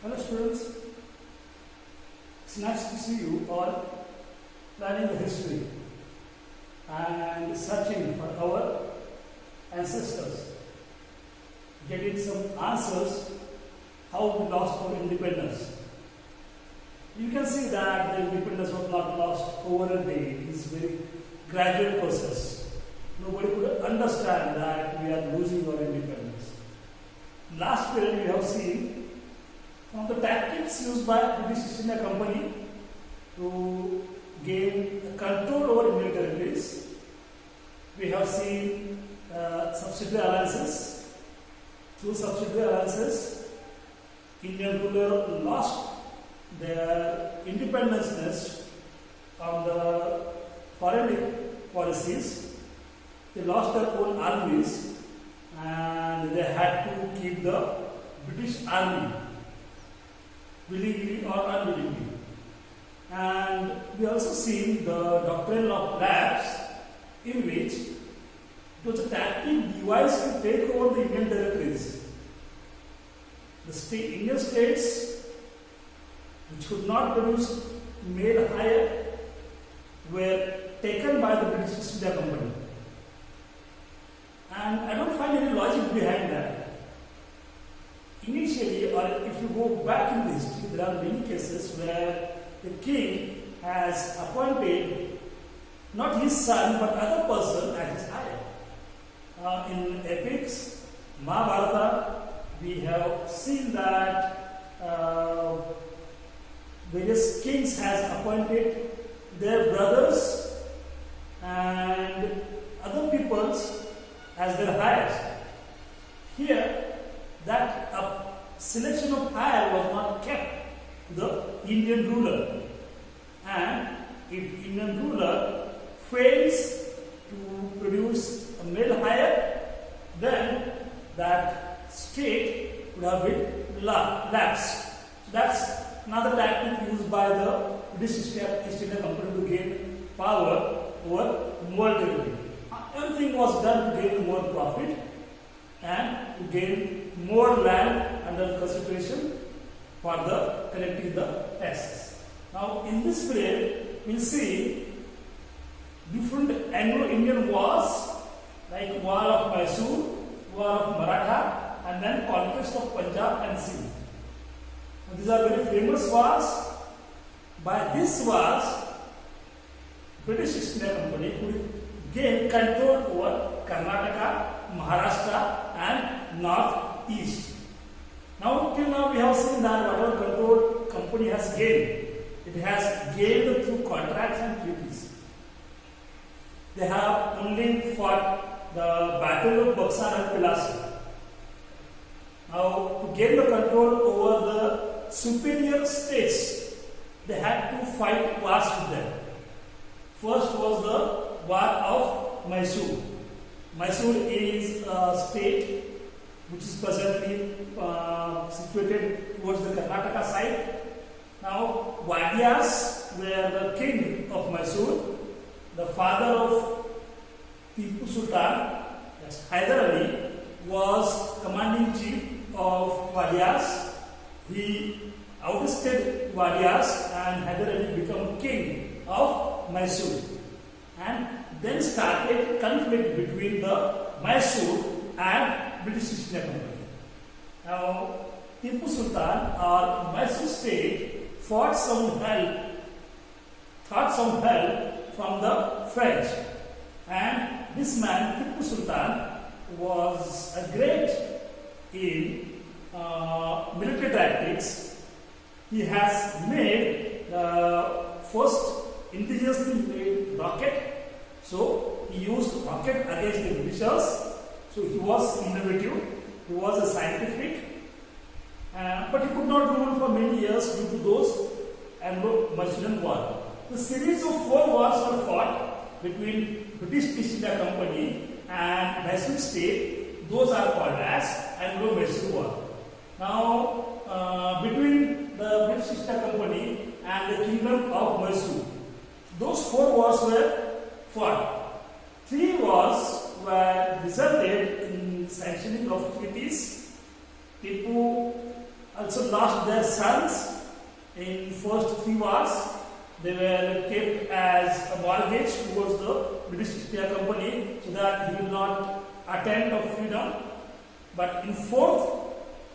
Hello students, it's nice to see you all learning the history and searching for our ancestors, getting some answers how we lost our independence. You can see that the independence was not lost over a day. It's a very gradual process. Nobody could understand that we are losing our independence. Last period we have seen from the tactics used by British East India Company to gain control over Indian territories. We have seen subsidiary alliances. Through subsidiary alliances, Indian ruler lost their independence from the foreign policies. They lost their own armies and they had to keep the British army, willingly or unwillingly. And we also see the doctrine of lapse, in which it was a tactic devised to take over the Indian territories. The Indian states which could not produce made higher were taken by the British East India Company. And I don't find any logic behind that. Initially, or if you go back in the history, there are many cases where the king has appointed not his son but other person as his heir. In epics, Mahabharata, we have seen that various kings has appointed their brothers and other peoples as their heirs. Here, that selection of heir was not kept to the Indian ruler, and if Indian ruler fails to produce a male heir, then that state would have been lapsed. That's another tactic used by the British East India Company to gain power over more territory. Everything was done to gain more profit and to gain more land under consideration for the collecting the taxes. Now in this period, we'll see different Anglo-Indian wars like War of Mysore, War of Maratha, and then Conquest of Punjab and Sindh. These are very famous wars. By these wars, British East India Company could gain control over Karnataka, Maharashtra and Northeast. Now till now we have seen that whatever control company has gained, it has gained through contracts and treaties. They have only fought the Battle of Buxar and Pilasi. Now to gain the control over the superior states, they had to fight wars with them. First was the War of Mysore. Mysore is a state which is presently situated towards the Karnataka side. Now, Wadiyas were the king of Mysore. The father of Tipu Sultan, that's Hyder Ali, was commanding chief of Wadiyas. He ousted Wadiyas and Hyder Ali became king of Mysore. And then started conflict between the Mysore and British East India Company. Now, Tipu Sultan or Mysore state fought some help from the French. And this man, Tipu Sultan, was a great in military tactics. He has made the first indigenously made rocket. So he used rocket against the Britishers. So he was innovative, he was a scientific, but he could not rule for many years due to those Anglo-Mysorean wars. The series of 4 wars were fought between British East India Company and Mysore state. Those are called as Anglo-Mysore War. Now between the British East India Company and the Kingdom of Mysore, those 4 wars were fought. 3 wars were resulted in sanctioning of treaties. Tipu also lost their sons in first 3 wars. They were kept as a mortgage towards the British East India Company so that he will not attain of freedom. But in fourth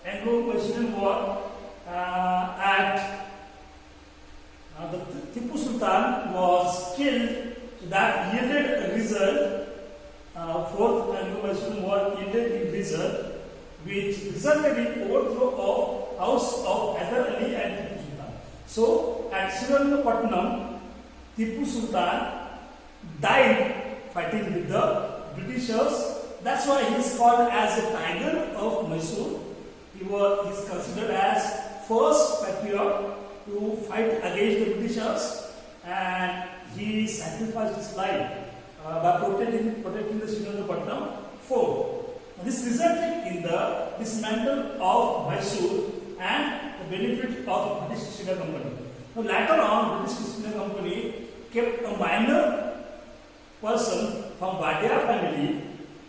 Anglo-Mysorean War, the Tipu Sultan was killed, so that yielded a result. Fourth Anglo-Mysorean War yielded a result, which resulted in overthrow of House of Hyder Ali and Tipu Sultan. So at Srirangapatnam, Tipu Sultan died fighting with the Britishers. That's why he is called as a tiger of Mysore. He is considered as first patriot to fight against the Britishers, and he sacrificed his life by protecting the Srirangapatnam fort. This resulted in the dismantle of Mysore and the benefit of British East India Company. Now later on, British East India Company kept a minor person from Vadya family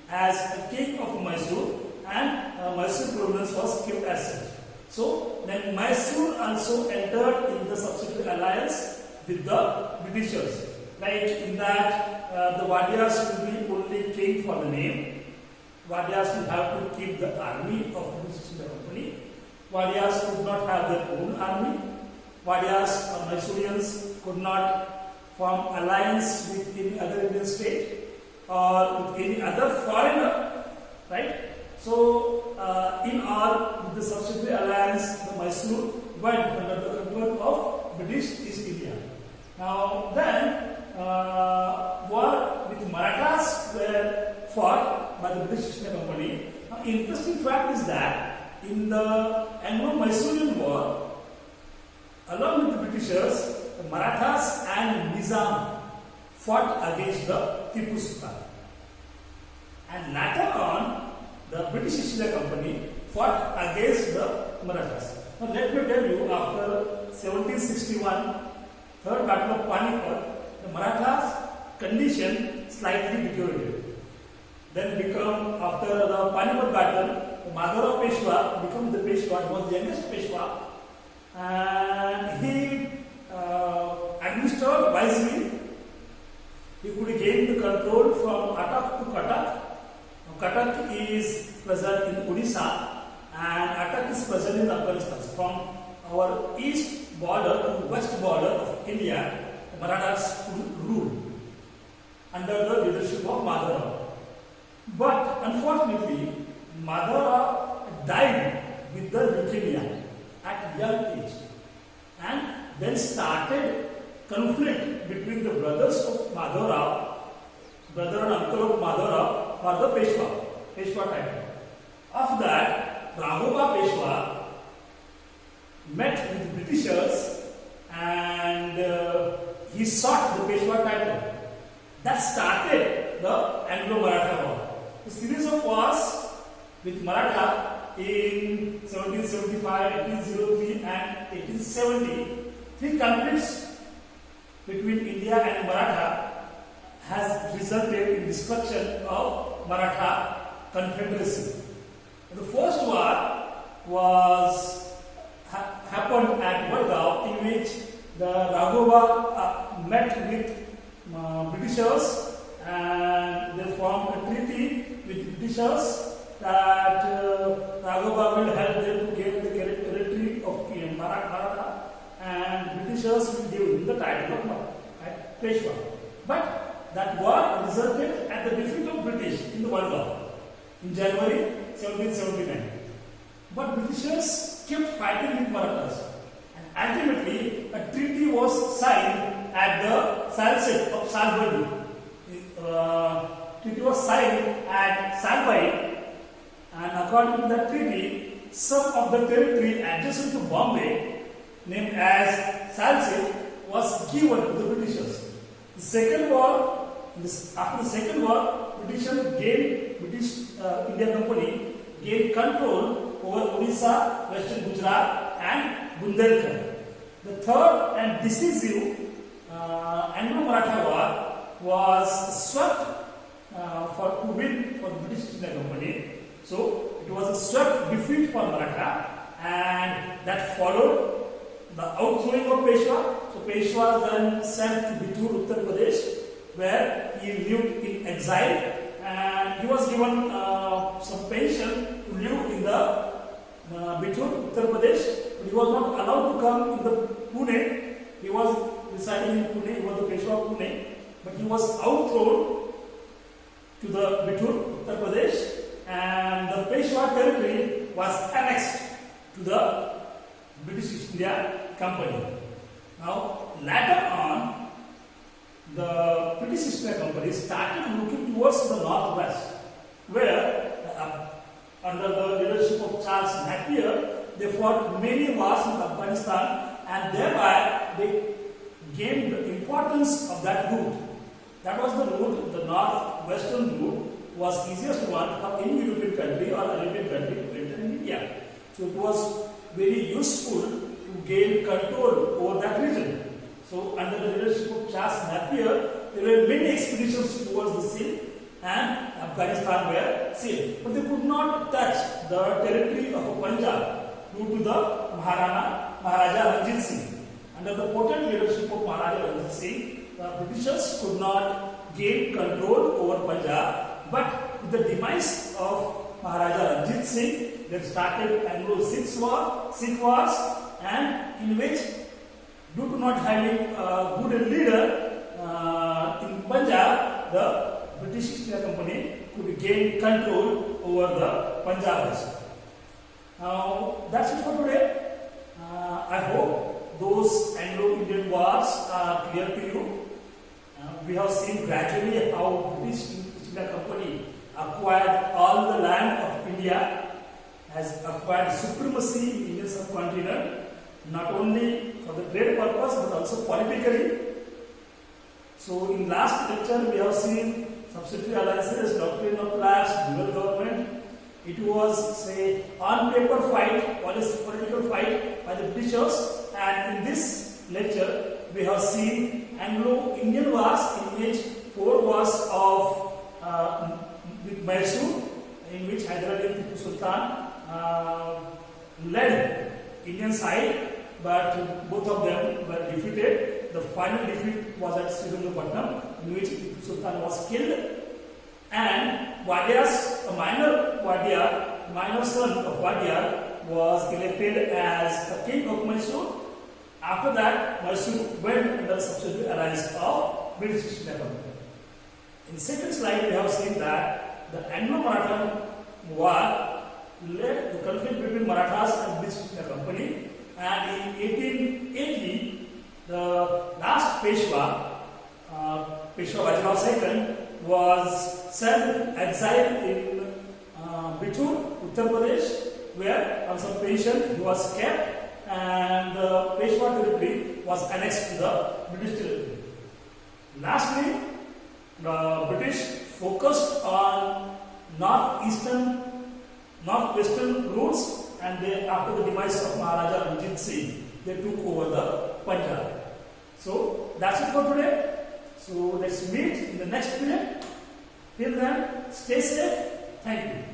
as a king of Mysore, and Mysore province was kept as such. So then Mysore also entered in the subsidiary alliance with the Britishers. Like in that, the Vadyas will be only king for the name. Vadyas will have to keep the army of the British East India Company. Vadyas could not have their own army. Vadyas or Mysoreans could not form alliance with any other Indian state or with any other foreigner, right? So, in all, with the subsidiary alliance, the Mysore went under the control of British East India. Now, then, war with Marathas were fought by the British East India Company. Now, interesting fact is that in the Anglo-Mysorean War, along with the Britishers, the Marathas and Nizam fought against the Tipu Sultan. And later on, the British East India Company fought against the Marathas. Now let me tell you, after 1761, Third Battle of Panipat, the Marathas' condition slightly deteriorated. Then after the Panipat battle, the Madhava Peshwa became the Peshwa. He was the youngest Peshwa, and he administered wisely. He could gain the control from Attock to Cuttack. Cuttack is present in Odisha and Attock is present in Afghanistan. From our east border to west border of India, the Marathas ruled under the leadership of Madhava. But unfortunately, Madhava died with the leukemia at young age, and then started conflict between the brothers of Madhava, brother and uncle of Madhava, for the Peshwa title. After that, Raghova Peshwa met with Britishers and he sought the Peshwa title. That started the Anglo-Maratha War. The series of wars with Maratha in 1775, 1803 and 1870, 3 conflicts between India and Maratha has resulted in destruction of Maratha Confederacy. The first war happened at Vadgaon, in which the Raghova met with Britishers, and they formed a treaty with Britishers that Raghova will help them to get the territory of Maratha, and Britishers will give him the title of Peshwa. But that war resulted at the defeat of British in the World War in January 1779. But Britishers kept fighting with Marathas, and ultimately a treaty was signed at the Salsette of Salbani. Treaty was signed at Salbai, and according to that treaty, some of the territory adjacent to Bombay, named as Salsette, was given to the Britishers. After the second war, British India Company gained control over Odisha, Western Gujarat and Bundelkhand. The third and decisive Anglo-Maratha War was swept to win for the British India Company. So it was a swept defeat for Maratha, and that followed the outthrowing of Peshwa. So Peshwa then sent to Bithur, Uttar Pradesh, where he lived in exile, and he was given some pension to live in the Bithur, Uttar Pradesh, but he was not allowed to come in the Pune. He was residing in Pune, he was the Peshwa of Pune, but he was outthrown to the Bithur, Uttar Pradesh, and the Peshwa territory was annexed to the British East India Company. Now, later on, the British East India Company started looking towards the northwest, where under the leadership of Charles Napier, they fought many wars in Afghanistan, and thereby they gained the importance of that route. That was the route, the northwestern route was easiest one for any European country or Arabian country to enter in India. So it was very useful to gain control over that region. So under the leadership of Charles Napier, there were many expeditions towards the sea, and Afghanistan were sealed. But they could not touch the territory of Punjab due to the Maharaja Ranjit Singh. Under the potent leadership of Maharaja Ranjit Singh, the Britishers could not gain control over Punjab. But with the demise of Maharaja Ranjit Singh, they started Anglo-Sikh wars, and in which, due to not having a good leader in Punjab, the British East India Company could gain control over the Punjabis. Now, that's it for today. I hope those Anglo-Indian wars are clear to you. We have seen gradually how British East India Company acquired all the land of India, has acquired supremacy in Indian subcontinent, not only for the trade purpose but also politically. So in last lecture we have seen subsidiary alliances, doctrine of class, dual government. It was, say, on paper fight, political fight by the Britishers, and in this lecture we have seen Anglo-Indian wars, in which 4 wars of with Mysore, in which Hyder Ali and Tipu Sultan led Indian side, but both of them were defeated. The final defeat was at Srirangapatnam, in which Tipu Sultan was killed, and Wadiyar's, a minor son of Wadiyar, was elected as the king of Mysore. After that, Mysore went under the subsidiary alliance of British East India Company. In the second slide, we have seen that the Anglo-Maratha War led the conflict between Marathas and British East India Company, and in 1880, the last Peshwa, Peshwa Bajirao II, was sent exile in Bithur, Uttar Pradesh, where on some pension he was kept, and the Peshwa territory was annexed to the British territory. Lastly, the British focused on northwestern routes, and they, after the demise of Maharaja Ranjit Singh, they took over the Punjab. So that's it for today. So let's meet in the next period. Till then, stay safe. Thank you.